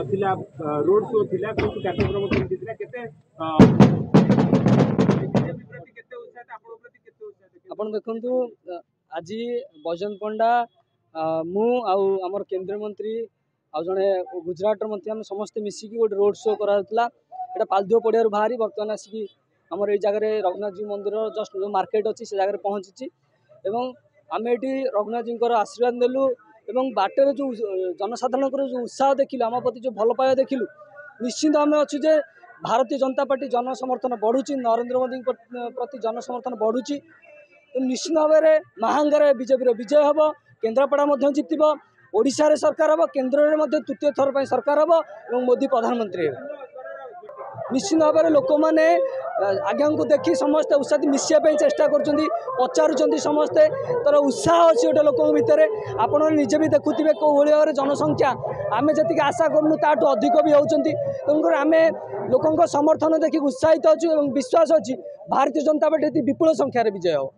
थिला road show थिला कोन कार्यक्रम थिला केते आपण देखंतु आज बजरंग पंडा मु आमर केंद्रीय मंत्री आ जड़े गुजरात मंत्री आम समस्ते मिसिकी गोटे रोड शो कराला यहाँ पालदुआ पड़िया बाहरी बर्तमान आसिक आमर ये जगह रघुनाथ जी मंदिर जस्ट जो मार्केट अच्छी से जगह पहुँची एवं आम ये रघुनाथ जी आशीर्वाद नेलु एवं बाटर जो जनसाधारण जो उत्साह देखिलु आम प्रति जो भल पाया देखिलु निश्चिंत आम अच्छे जे भारतीय जनता पार्टी जनसमर्थन बढ़ुची नरेंद्र मोदी प्रति जनसमर्थन बढ़ुची निश्चित भाव में महांगार बीजेपी विजय हम केन्द्रापड़ा जितब ओडिशा रे सरकार हम केन्द्र में तृतीय थर पर सरकार हम और मोदी प्रधानमंत्री निश्चित भाव में लोक मैंने आज्ञा को देखी समस्ते उत्साह मिसाई चेष्टा कर समस्ते तर उत्साह अच्छी गोटे लोक भितर आपड़ निजे भी देखुवे कौ भाव जनसंख्या आम जी आशा करूँ ताठू अधिक भी होती तेणुकर आम लोकों समर्थन देखिए उत्साहित अच्छु विश्वास अच्छी भारतीय जनता पार्टी विपुल संख्यार विजय हो।